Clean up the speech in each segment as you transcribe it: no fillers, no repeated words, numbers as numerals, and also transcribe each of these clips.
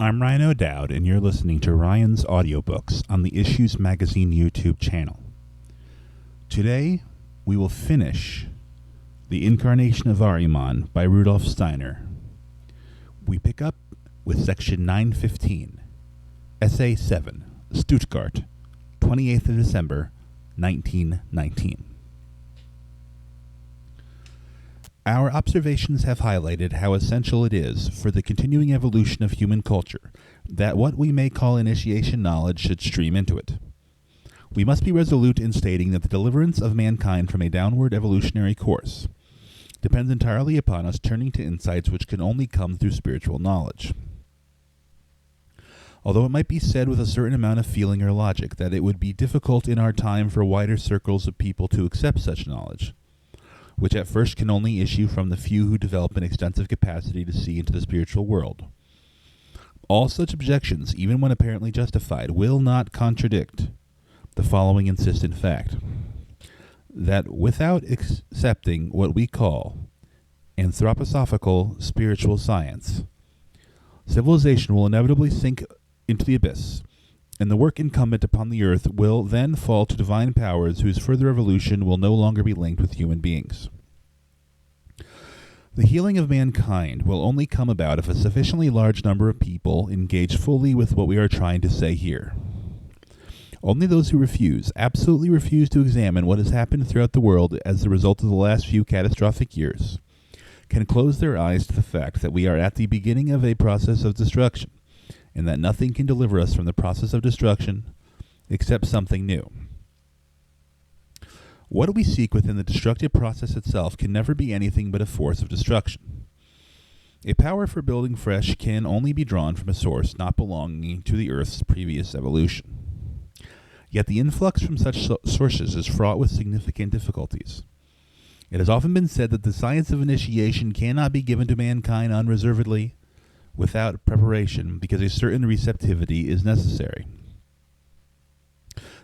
I'm Ryan O'Doud, and you're listening to Ryan's Audiobooks on the Issues Magazine YouTube channel. Today, we will finish The Incarnation of Ahriman by Rudolph Steiner. We pick up with section 915, Essay 7, Stuttgart, 28th of December, 1919. Our observations have highlighted how essential it is for the continuing evolution of human culture that what we may call initiation knowledge should stream into it. We must be resolute in stating that the deliverance of mankind from a downward evolutionary course depends entirely upon us turning to insights which can only come through spiritual knowledge. Although it might be said with a certain amount of feeling or logic that it would be difficult in our time for wider circles of people to accept such knowledge, which at first can only issue from the few who develop an extensive capacity to see into the spiritual world. All such objections, even when apparently justified, will not contradict the following insistent fact, that without accepting what we call anthroposophical spiritual science, civilization will inevitably sink into the abyss, and the work incumbent upon the earth will then fall to divine powers whose further evolution will no longer be linked with human beings. The healing of mankind will only come about if a sufficiently large number of people engage fully with what we are trying to say here. Only those who absolutely refuse to examine what has happened throughout the world as the result of the last few catastrophic years, can close their eyes to the fact that we are at the beginning of a process of destruction, and that nothing can deliver us from the process of destruction except something new. What we seek within the destructive process itself can never be anything but a force of destruction. A power for building fresh can only be drawn from a source not belonging to the Earth's previous evolution. Yet the influx from such sources is fraught with significant difficulties. It has often been said that the science of initiation cannot be given to mankind unreservedly, without preparation, because a certain receptivity is necessary.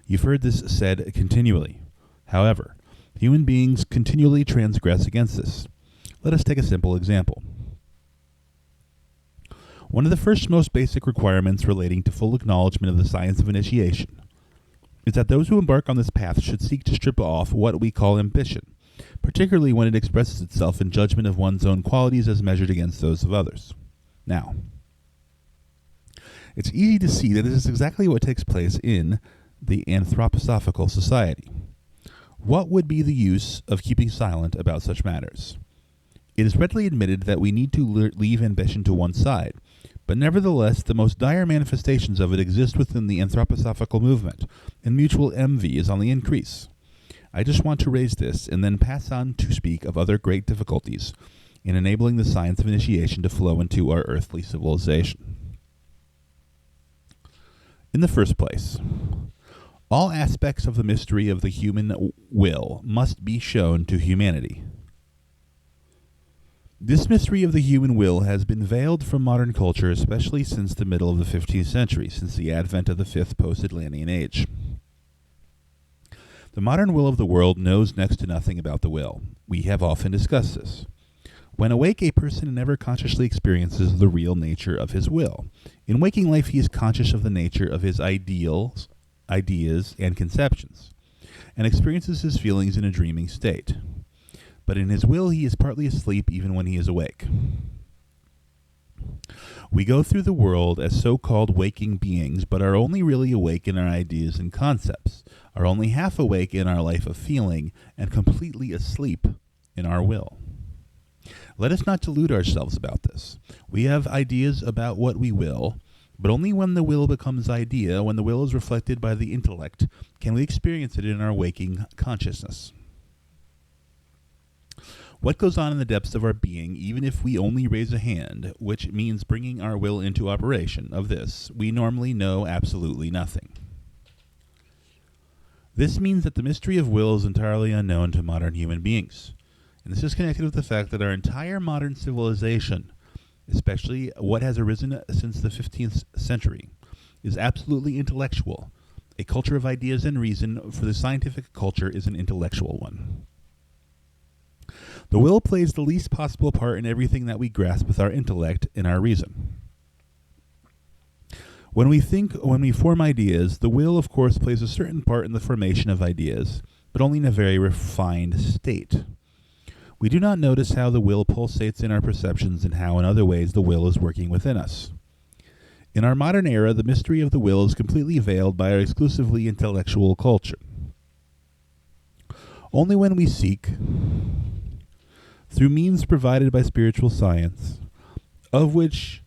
You've heard this said continually. However, human beings continually transgress against this. Let us take a simple example. One of the first most basic requirements relating to full acknowledgement of the science of initiation is that those who embark on this path should seek to strip off what we call ambition, particularly when it expresses itself in judgment of one's own qualities as measured against those of others. Now, it's easy to see that this is exactly what takes place in the Anthroposophical Society. What would be the use of keeping silent about such matters? It is readily admitted that we need to leave ambition to one side, but nevertheless the most dire manifestations of it exist within the anthroposophical movement, and mutual envy is on the increase. I just want to raise this and then pass on to speak of other great difficulties in enabling the science of initiation to flow into our earthly civilization. In the first place, all aspects of the mystery of the human will must be shown to humanity. This mystery of the human will has been veiled from modern culture, especially since the middle of the 15th century, since the advent of the fifth post-Atlantean age. The modern will of the world knows next to nothing about the will. We have often discussed this. When awake, a person never consciously experiences the real nature of his will. In waking life, he is conscious of the nature of his ideals, ideas, and conceptions, and experiences his feelings in a dreaming state. But in his will, he is partly asleep even when he is awake. We go through the world as so-called waking beings, but are only really awake in our ideas and concepts, are only half awake in our life of feeling, and completely asleep in our will. Let us not delude ourselves about this. We have ideas about what we will, but only when the will becomes idea, when the will is reflected by the intellect, can we experience it in our waking consciousness. What goes on in the depths of our being, even if we only raise a hand, which means bringing our will into operation, of this, we normally know absolutely nothing. This means that the mystery of will is entirely unknown to modern human beings. And this is connected with the fact that our entire modern civilization, especially what has arisen since the 15th century, is absolutely intellectual. A culture of ideas and reason, for the scientific culture, is an intellectual one. The will plays the least possible part in everything that we grasp with our intellect and our reason. When we form ideas, the will, of course, plays a certain part in the formation of ideas, but only in a very refined state. We do not notice how the will pulsates in our perceptions and how in other ways the will is working within us. In our modern era, the mystery of the will is completely veiled by our exclusively intellectual culture. Only when we seek, through means provided by spiritual science, of which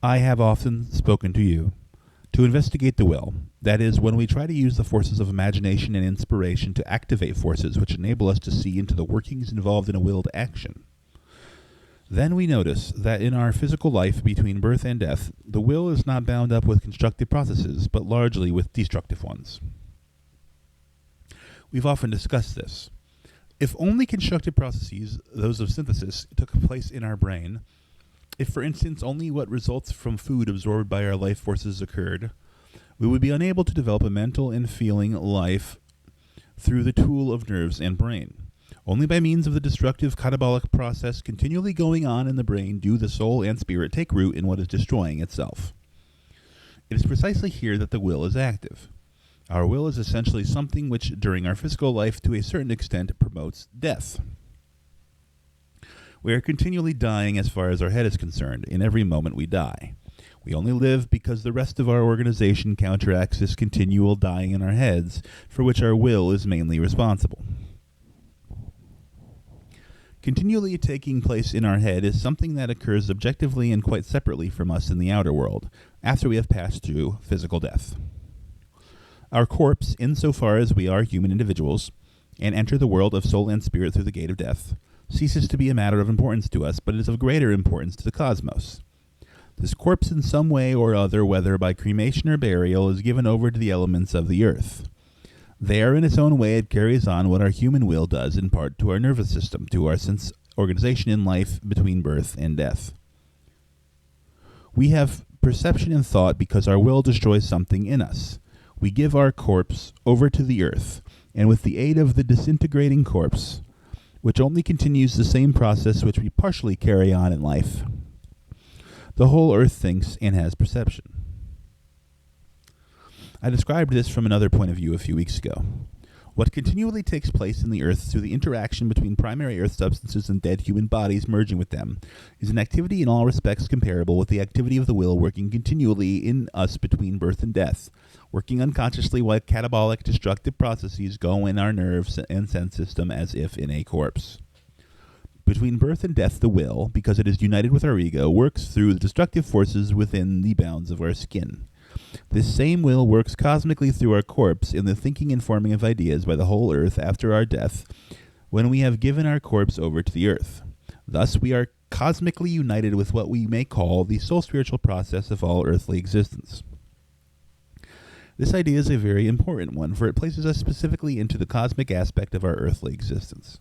I have often spoken to you, to investigate the will, that is, when we try to use the forces of imagination and inspiration to activate forces which enable us to see into the workings involved in a willed action, then we notice that in our physical life between birth and death, the will is not bound up with constructive processes, but largely with destructive ones. We've often discussed this. If only constructive processes, those of synthesis, took place in our brain, if, for instance, only what results from food absorbed by our life forces occurred, we would be unable to develop a mental and feeling life through the tool of nerves and brain. Only by means of the destructive catabolic process continually going on in the brain do the soul and spirit take root in what is destroying itself. It is precisely here that the will is active. Our will is essentially something which, during our physical life, to a certain extent, promotes death. We are continually dying as far as our head is concerned. In every moment we die. We only live because the rest of our organization counteracts this continual dying in our heads, for which our will is mainly responsible. Continually taking place in our head is something that occurs objectively and quite separately from us in the outer world, after we have passed through physical death. Our corpse, insofar as we are human individuals, and enter the world of soul and spirit through the gate of death, ceases to be a matter of importance to us, but is of greater importance to the cosmos. This corpse in some way or other, whether by cremation or burial, is given over to the elements of the earth. There, in its own way, it carries on what our human will does in part to our nervous system, to our sense organization in life between birth and death. We have perception and thought because our will destroys something in us. We give our corpse over to the earth, and with the aid of the disintegrating corpse, which only continues the same process which we partially carry on in life, the whole earth thinks and has perception. I described this from another point of view a few weeks ago. What continually takes place in the earth through the interaction between primary earth substances and dead human bodies merging with them is an activity in all respects comparable with the activity of the will working continually in us between birth and death, working unconsciously while catabolic destructive processes go in our nerves and sense system as if in a corpse. Between birth and death, the will, because it is united with our ego, works through the destructive forces within the bounds of our skin. This same will works cosmically through our corpse in the thinking and forming of ideas by the whole earth after our death, when we have given our corpse over to the earth. Thus we are cosmically united with what we may call the soul spiritual process of all earthly existence. This idea is a very important one, for it places us specifically into the cosmic aspect of our earthly existence.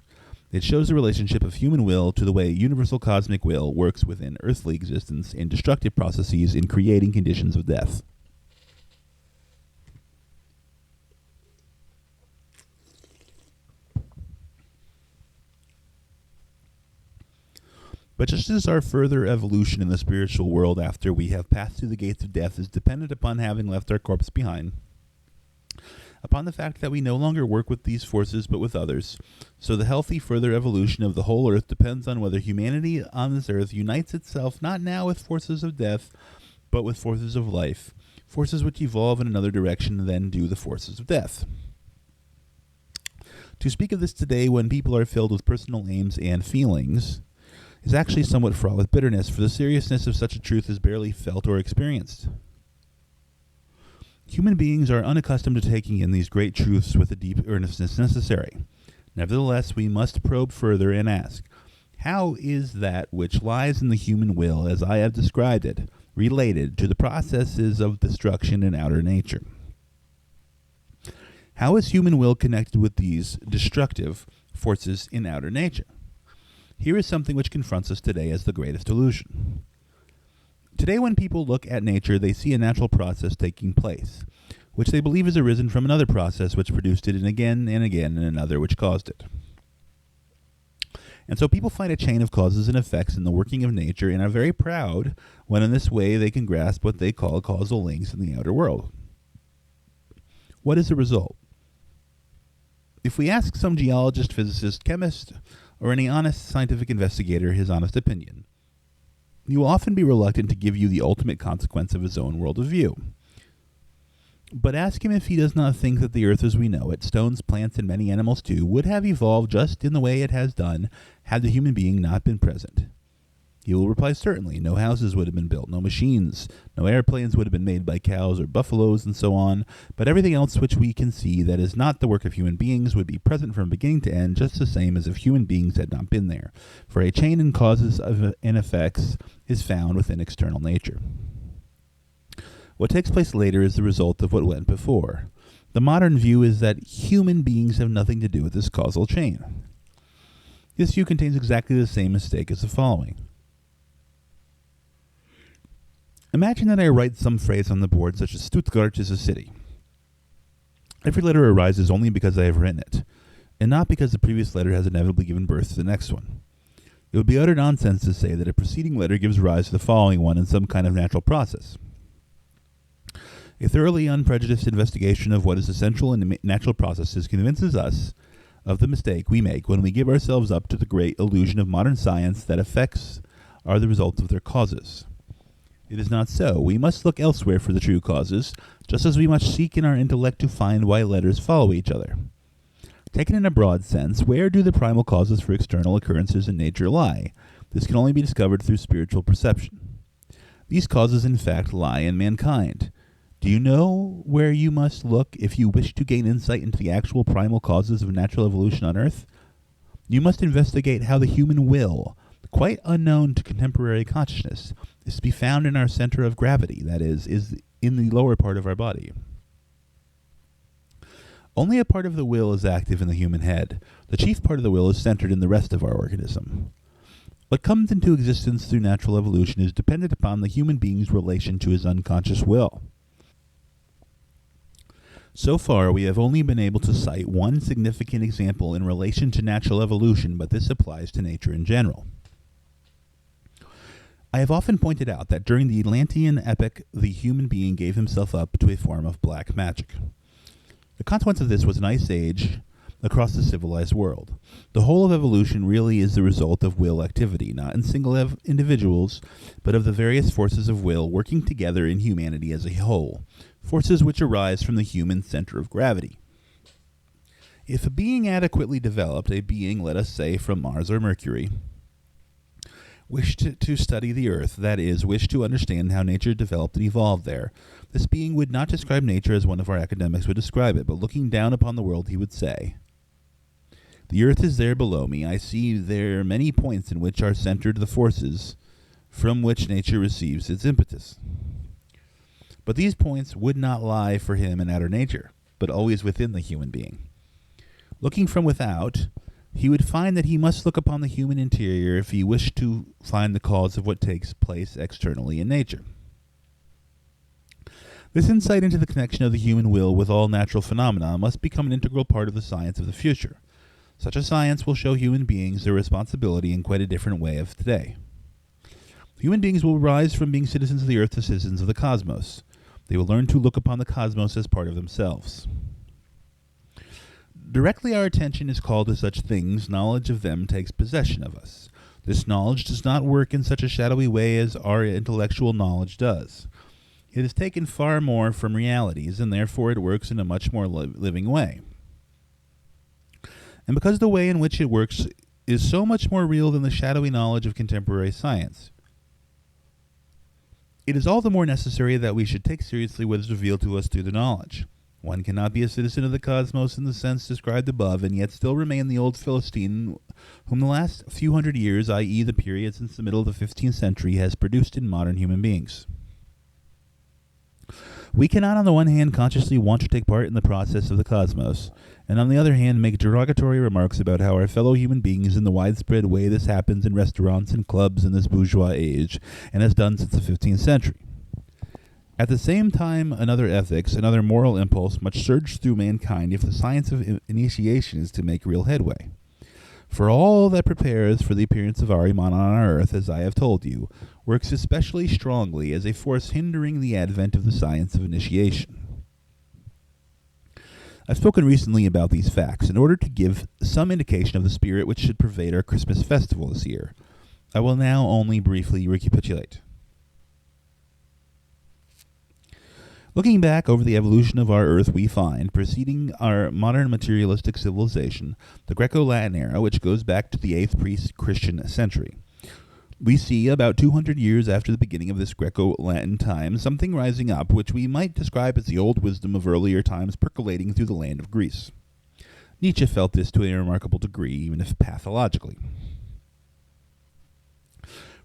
It shows the relationship of human will to the way universal cosmic will works within earthly existence in destructive processes in creating conditions of death. But just as our further evolution in the spiritual world after we have passed through the gates of death is dependent upon having left our corpse behind, upon the fact that we no longer work with these forces but with others, so the healthy further evolution of the whole earth depends on whether humanity on this earth unites itself not now with forces of death, but with forces of life, forces which evolve in another direction than do the forces of death. To speak of this today when people are filled with personal aims and feelings is actually somewhat fraught with bitterness, for the seriousness of such a truth is barely felt or experienced. Human beings are unaccustomed to taking in these great truths with the deep earnestness necessary. Nevertheless, we must probe further and ask, how is that which lies in the human will, as I have described it, related to the processes of destruction in outer nature? How is human will connected with these destructive forces in outer nature? Here is something which confronts us today as the greatest illusion. Today, when people look at nature, they see a natural process taking place, which they believe has arisen from another process which produced it, and again and again, and another which caused it. And so people find a chain of causes and effects in the working of nature and are very proud when in this way they can grasp what they call causal links in the outer world. What is the result? If we ask some geologist, physicist, chemist, or any honest scientific investigator his honest opinion, he will often be reluctant to give you the ultimate consequence of his own world of view. But ask him if he does not think that the earth as we know it, stones, plants, and many animals too, would have evolved just in the way it has done had the human being not been present. He will reply certainly. No houses would have been built, no machines, no airplanes would have been made by cows or buffaloes and so on, but everything else which we can see that is not the work of human beings would be present from beginning to end just the same as if human beings had not been there, for a chain in causes and effects is found within external nature. What takes place later is the result of what went before. The modern view is that human beings have nothing to do with this causal chain. This view contains exactly the same mistake as the following. Imagine that I write some phrase on the board such as Stuttgart is a city. Every letter arises only because I have written it, and not because the previous letter has inevitably given birth to the next one. It would be utter nonsense to say that a preceding letter gives rise to the following one in some kind of natural process. A thoroughly unprejudiced investigation of what is essential in natural processes convinces us of the mistake we make when we give ourselves up to the great illusion of modern science that effects are the result of their causes. It is not so. We must look elsewhere for the true causes, just as we must seek in our intellect to find why letters follow each other. Taken in a broad sense, where do the primal causes for external occurrences in nature lie? This can only be discovered through spiritual perception. These causes, in fact, lie in mankind. Do you know where you must look if you wish to gain insight into the actual primal causes of natural evolution on Earth? You must investigate how the human will, quite unknown to contemporary consciousness, is to be found in our center of gravity, that is in the lower part of our body. Only a part of the will is active in the human head. The chief part of the will is centered in the rest of our organism. What comes into existence through natural evolution is dependent upon the human being's relation to his unconscious will. So far, we have only been able to cite one significant example in relation to natural evolution, but this applies to nature in general. I have often pointed out that during the Atlantean epoch, the human being gave himself up to a form of black magic. The consequence of this was an ice age across the civilized world. The whole of evolution really is the result of will activity, not in single individuals, but of the various forces of will working together in humanity as a whole, forces which arise from the human center of gravity. If a being adequately developed, a being, let us say, from Mars or Mercury, wished to study the earth, that is, wished to understand how nature developed and evolved there, this being would not describe nature as one of our academics would describe it, but looking down upon the world he would say, "The earth is there below me. I see there many points in which are centered the forces from which nature receives its impetus." But these points would not lie for him in outer nature, but always within the human being. Looking from without, he would find that he must look upon the human interior if he wished to find the cause of what takes place externally in nature. This insight into the connection of the human will with all natural phenomena must become an integral part of the science of the future. Such a science will show human beings their responsibility in quite a different way of today. Human beings will rise from being citizens of the earth to citizens of the cosmos. They will learn to look upon the cosmos as part of themselves. Directly our attention is called to such things, knowledge of them takes possession of us. This knowledge does not work in such a shadowy way as our intellectual knowledge does. It is taken far more from realities, and therefore it works in a much more living way. And because the way in which it works is so much more real than the shadowy knowledge of contemporary science, it is all the more necessary that we should take seriously what is revealed to us through the knowledge. One cannot be a citizen of the cosmos in the sense described above, and yet still remain the old Philistine whom the last few hundred years, i.e. the period since the middle of the 15th century, has produced in modern human beings. We cannot on the one hand consciously want to take part in the process of the cosmos, and on the other hand make derogatory remarks about how our fellow human beings in the widespread way this happens in restaurants and clubs in this bourgeois age, and has done since the 15th century. At the same time, another ethics, another moral impulse must surge through mankind if the science of initiation is to make real headway. For all that prepares for the appearance of Ahriman on our earth, as I have told you, works especially strongly as a force hindering the advent of the science of initiation. I've spoken recently about these facts in order to give some indication of the spirit which should pervade our Christmas festival this year. I will now only briefly recapitulate. Looking back over the evolution of our Earth, we find, preceding our modern materialistic civilization, the Greco-Latin era, which goes back to the 8th pre-Christian century. We see, about 200 years after the beginning of this Greco-Latin time, something rising up which we might describe as the old wisdom of earlier times percolating through the land of Greece. Nietzsche felt this to a remarkable degree, even if pathologically.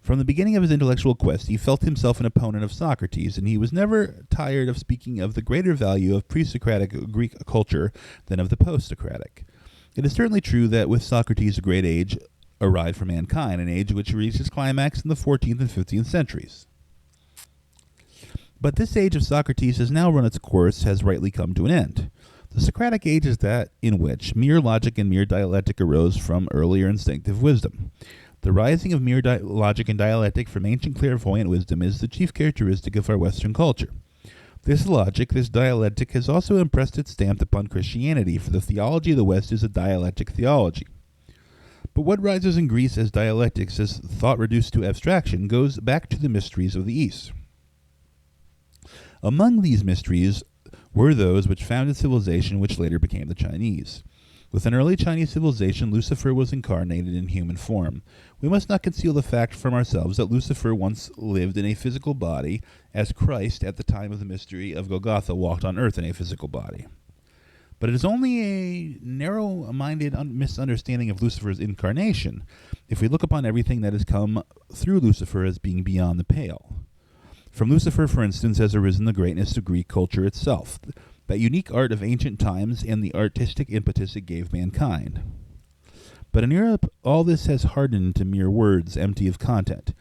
From the beginning of his intellectual quest, he felt himself an opponent of Socrates, and he was never tired of speaking of the greater value of pre-Socratic Greek culture than of the post-Socratic. It is certainly true that with Socrates a great age arrived for mankind, an age which reached its climax in the 14th and 15th centuries. But this age of Socrates has now run its course, has rightly come to an end. The Socratic age is that in which mere logic and mere dialectic arose from earlier instinctive wisdom. The rising of mere logic and dialectic from ancient clairvoyant wisdom is the chief characteristic of our Western culture. This logic, this dialectic, has also impressed its stamp upon Christianity, for the theology of the West is a dialectic theology. But what rises in Greece as dialectics, as thought reduced to abstraction, goes back to the mysteries of the East. Among these mysteries were those which founded civilization, which later became the Chinese. With an early Chinese civilization, Lucifer was incarnated in human form. We must not conceal the fact from ourselves that Lucifer once lived in a physical body, as Christ, at the time of the mystery of Golgotha, walked on earth in a physical body. But it is only a narrow-minded misunderstanding of Lucifer's incarnation if we look upon everything that has come through Lucifer as being beyond the pale. From Lucifer, for instance, has arisen the greatness of Greek culture itself, that unique art of ancient times and the artistic impetus it gave mankind. But in Europe, all this has hardened to mere words empty of content.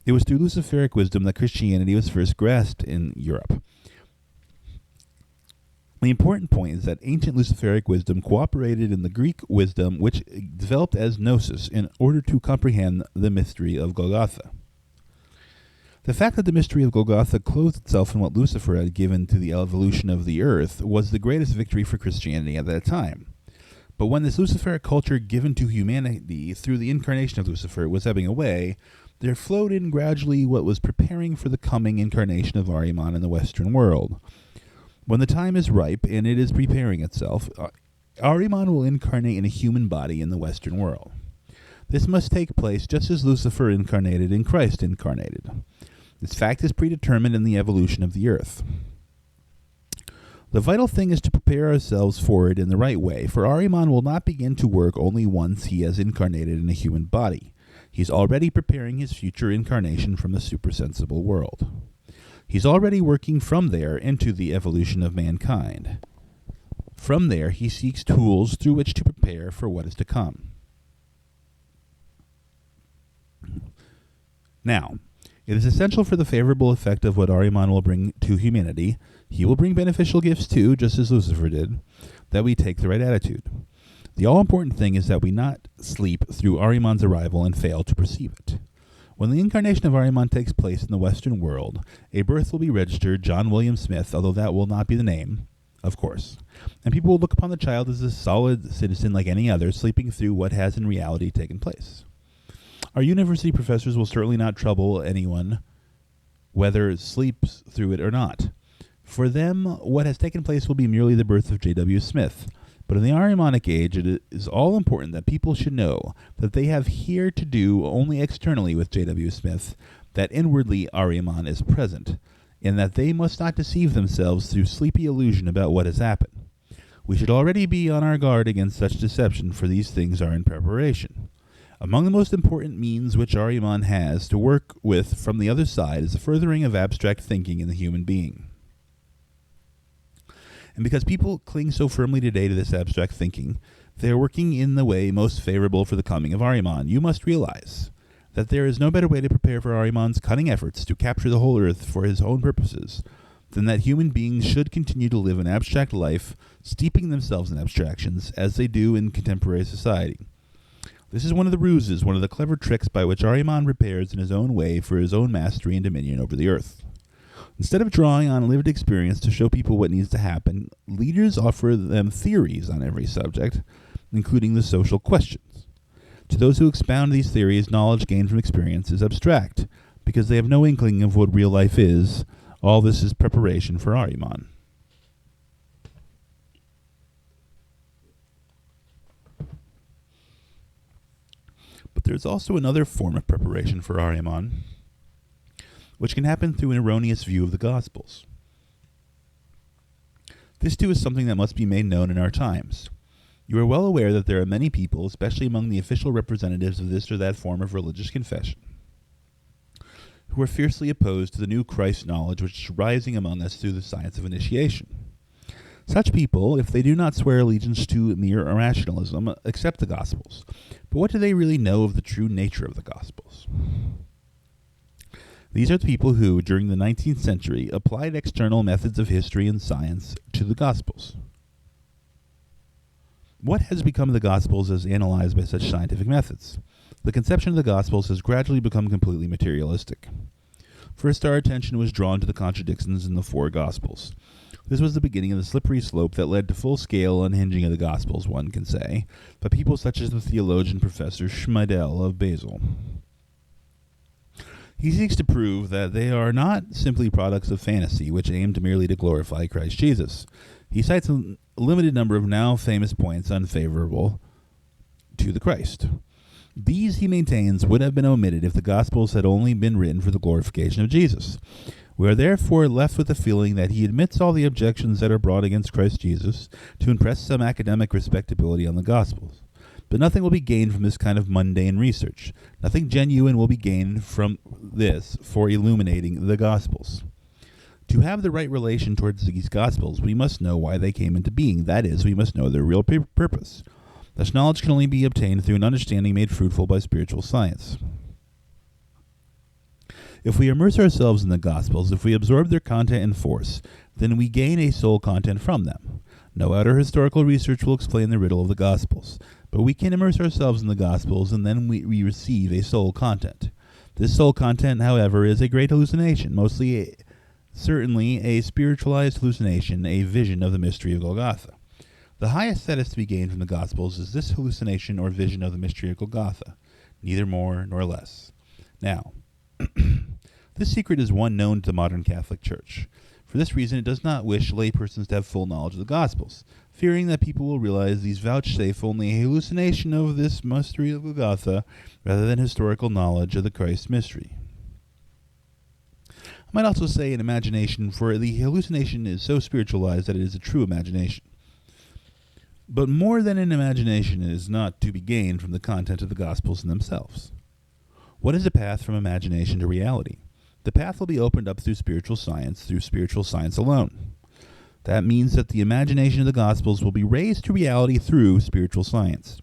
It was through Luciferic wisdom that Christianity was first grasped in Europe. The important point is that ancient Luciferic wisdom cooperated in the Greek wisdom which developed as gnosis in order to comprehend the mystery of Golgotha. The fact that the mystery of Golgotha clothed itself in what Lucifer had given to the evolution of the earth was the greatest victory for Christianity at that time. But when this Luciferic culture given to humanity through the incarnation of Lucifer was ebbing away, there flowed in gradually what was preparing for the coming incarnation of Ahriman in the Western world. When the time is ripe, and it is preparing itself, Ahriman will incarnate in a human body in the Western world. This must take place just as Lucifer incarnated and Christ incarnated. This fact is predetermined in the evolution of the earth. The vital thing is to prepare ourselves for it in the right way, for Ahriman will not begin to work only once he has incarnated in a human body. He's already preparing his future incarnation from the supersensible world. He's already working from there into the evolution of mankind. From there, he seeks tools through which to prepare for what is to come. Now, it is essential for the favorable effect of what Ahriman will bring to humanity, he will bring beneficial gifts too, just as Lucifer did, that we take the right attitude. The all-important thing is that we not sleep through Ahriman's arrival and fail to perceive it. When the incarnation of Ahriman takes place in the Western world, a birth will be registered, John William Smith, although that will not be the name, of course, and people will look upon the child as a solid citizen like any other, sleeping through what has in reality taken place. Our university professors will certainly not trouble anyone whether sleeps through it or not. For them, what has taken place will be merely the birth of J.W. Smith. But in the Ahrimanic age, it is all important that people should know that they have here to do only externally with J.W. Smith, that inwardly Ahriman is present, and that they must not deceive themselves through sleepy illusion about what has happened. We should already be on our guard against such deception, for these things are in preparation. Among the most important means which Ahriman has to work with from the other side is the furthering of abstract thinking in the human being. And because people cling so firmly today to this abstract thinking, they are working in the way most favorable for the coming of Ahriman. You must realize that there is no better way to prepare for Ahriman's cunning efforts to capture the whole earth for his own purposes than that human beings should continue to live an abstract life, steeping themselves in abstractions, as they do in contemporary society. This is one of the ruses, one of the clever tricks by which Ahriman prepares in his own way for his own mastery and dominion over the earth. Instead of drawing on lived experience to show people what needs to happen, leaders offer them theories on every subject, including the social questions. To those who expound these theories, knowledge gained from experience is abstract, because they have no inkling of what real life is. All this is preparation for Ahriman. But there's also another form of preparation for Ahriman, which can happen through an erroneous view of the Gospels. This too is something that must be made known in our times. You are well aware that there are many people, especially among the official representatives of this or that form of religious confession, who are fiercely opposed to the new Christ knowledge which is rising among us through the science of initiation. Such people, if they do not swear allegiance to mere irrationalism, accept the Gospels. But what do they really know of the true nature of the Gospels? These are the people who, during the 19th century, applied external methods of history and science to the Gospels. What has become of the Gospels as analyzed by such scientific methods? The conception of the Gospels has gradually become completely materialistic. First, our attention was drawn to the contradictions in the four Gospels. This was the beginning of the slippery slope that led to full-scale unhinging of the Gospels, one can say, by people such as the theologian Professor Schmeidel of Basel. He seeks to prove that they are not simply products of fantasy, which aim merely to glorify Christ Jesus. He cites a limited number of now famous points unfavorable to the Christ. These, he maintains, would have been omitted if the Gospels had only been written for the glorification of Jesus. We are therefore left with the feeling that he admits all the objections that are brought against Christ Jesus to impress some academic respectability on the Gospels. But nothing will be gained from this kind of mundane research. Nothing genuine will be gained from this for illuminating the Gospels. To have the right relation towards these Gospels, we must know why they came into being. That is, we must know their real purpose. Thus, knowledge can only be obtained through an understanding made fruitful by spiritual science. If we immerse ourselves in the Gospels, if we absorb their content and force, then we gain a soul content from them. No outer historical research will explain the riddle of the Gospels, but we can immerse ourselves in the Gospels, and then we receive a soul content. This soul content, however, is a great hallucination, certainly a spiritualized hallucination, a vision of the mystery of Golgotha. The highest status to be gained from the Gospels is this hallucination or vision of the mystery of Golgotha, neither more nor less. Now, this secret is one known to the modern Catholic Church. For this reason, it does not wish laypersons to have full knowledge of the Gospels, fearing that people will realize these vouchsafe only a hallucination of this mystery of Golgotha rather than historical knowledge of the Christ mystery. I might also say an imagination, for the hallucination is so spiritualized that it is a true imagination. But more than an imagination is not to be gained from the content of the Gospels in themselves. What is the path from imagination to reality? The path will be opened up through spiritual science alone. That means that the imagination of the Gospels will be raised to reality through spiritual science.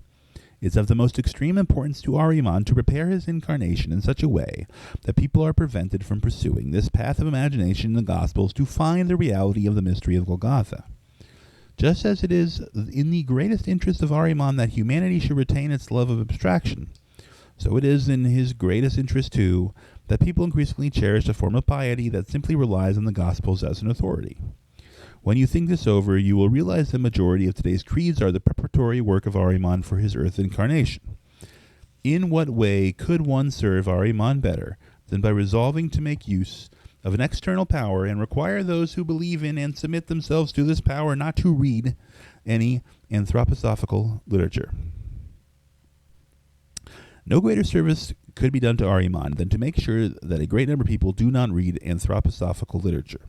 It's of the most extreme importance to Ahriman to prepare his incarnation in such a way that people are prevented from pursuing this path of imagination in the Gospels to find the reality of the mystery of Golgotha. Just as it is in the greatest interest of Ahriman that humanity should retain its love of abstraction, so it is in his greatest interest, too, that people increasingly cherish a form of piety that simply relies on the Gospels as an authority. When you think this over, you will realize the majority of today's creeds are the preparatory work of Ahriman for his earth incarnation. In what way could one serve Ahriman better than by resolving to make use of an external power and require those who believe in and submit themselves to this power not to read any anthroposophical literature? No greater service could be done to Ahriman than to make sure that a great number of people do not read anthroposophical literature.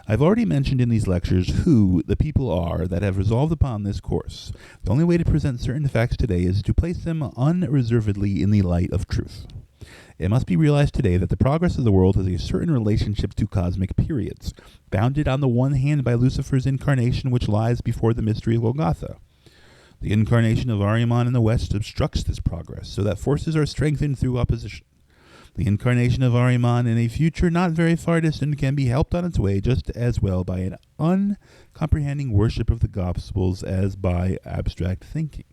I've already mentioned in these lectures who the people are that have resolved upon this course. The only way to present certain facts today is to place them unreservedly in the light of truth. It must be realized today that the progress of the world has a certain relationship to cosmic periods, bounded on the one hand by Lucifer's incarnation, which lies before the mystery of Golgotha. The incarnation of Ahriman in the West obstructs this progress, so that forces are strengthened through opposition. The incarnation of Ahriman in a future not very far distant can be helped on its way just as well by an uncomprehending worship of the Gospels as by abstract thinking.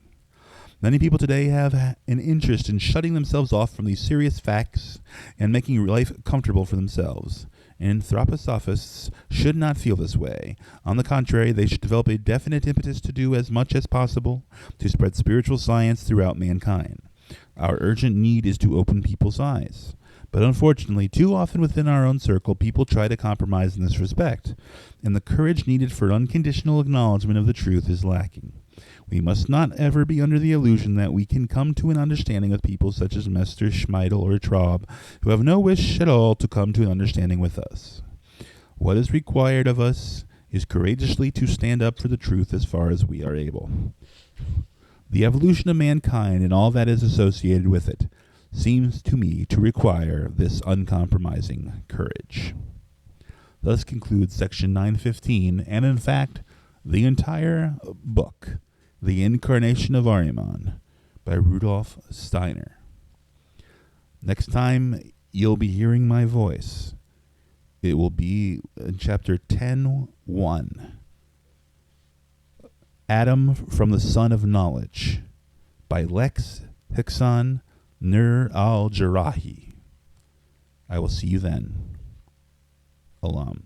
Many people today have an interest in shutting themselves off from these serious facts and making life comfortable for themselves. Anthroposophists should not feel this way. On the contrary, they should develop a definite impetus to do as much as possible to spread spiritual science throughout mankind. Our urgent need is to open people's eyes. But unfortunately, too often within our own circle, people try to compromise in this respect, and the courage needed for unconditional acknowledgement of the truth is lacking. We must not ever be under the illusion that we can come to an understanding with people such as Messrs. Schmeidel or Traub, who have no wish at all to come to an understanding with us. What is required of us is courageously to stand up for the truth as far as we are able. The evolution of mankind and all that is associated with it seems to me to require this uncompromising courage. Thus concludes section 915, and in fact, the entire book, The Incarnation of Ahriman, by Rudolph Steiner. Next time you'll be hearing my voice, it will be in chapter 10:1. Adam from the Son of Knowledge, by Lex Hixon Nur al-Jarahi. I will see you then. Alam.